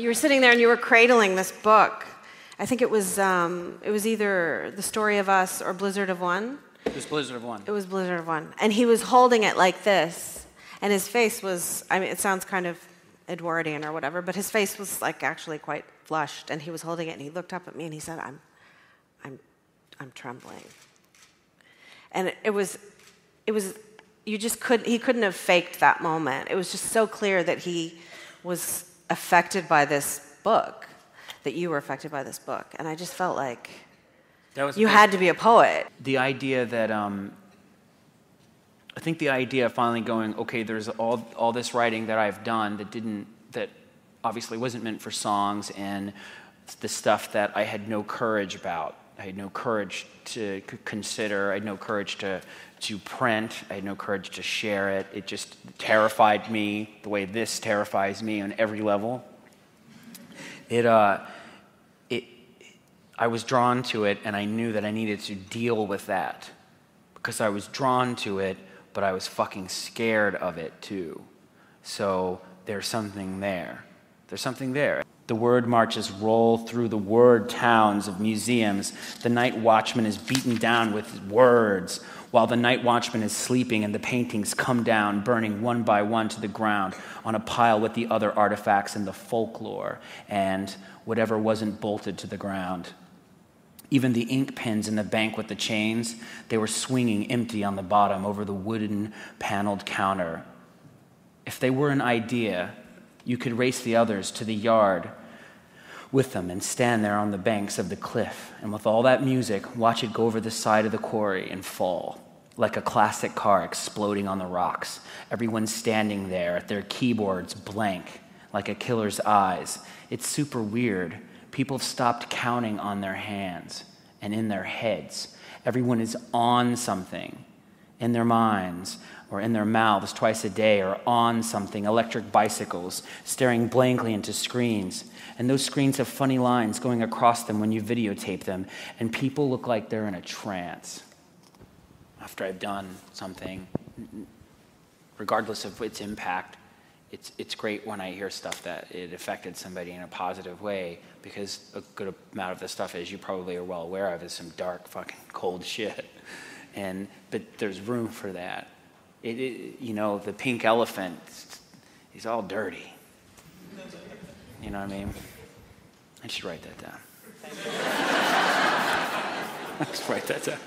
You were sitting there and you were cradling this book. I think it was either The Story of Us or Blizzard of One. It was Blizzard of One. It was Blizzard of One. And he was holding it like this. And his face was, I mean, it sounds kind of Edwardian or whatever, but his face was like actually quite flushed. And he was holding it and he looked up at me and he said, I'm trembling. And it was, he couldn't have faked that moment. It was just so clear that he was affected by this book, that you were affected by this book. And I just felt like you had to be a poet. The idea that, I think the idea of finally going, okay, there's all this writing that I've done that obviously wasn't meant for songs, and the stuff that I had no courage about. I had no courage to consider. I had no courage to print. I had no courage to share it. It just terrified me the way this terrifies me on every level. I was drawn to it, and I knew that I needed to deal with that because I was drawn to it, but I was fucking scared of it too. So there's something there. There's something there. The word marches roll through the word towns of museums. The night watchman is beaten down with words, while the night watchman is sleeping and the paintings come down, burning one by one to the ground on a pile with the other artifacts in the folklore and whatever wasn't bolted to the ground. Even the ink pens in the bank with the chains, they were swinging empty on the bottom over the wooden paneled counter. If they were an idea, you could race the others to the yard with them and stand there on the banks of the cliff, and with all that music, watch it go over the side of the quarry and fall, like a classic car exploding on the rocks. Everyone standing there at their keyboards blank, like a killer's eyes. It's super weird. People have stopped counting on their hands and in their heads. Everyone is on something, in their minds or in their mouths twice a day, or on something, electric bicycles, staring blankly into screens. And those screens have funny lines going across them when you videotape them, and people look like they're in a trance after I've done something, regardless of its impact. It's great when I hear stuff that it affected somebody in a positive way, because a good amount of the stuff, as you probably are well aware of, is some dark, fucking cold shit. But there's room for that. The pink elephant, he's all dirty. You know what I mean? I should write that down. Let's write that down.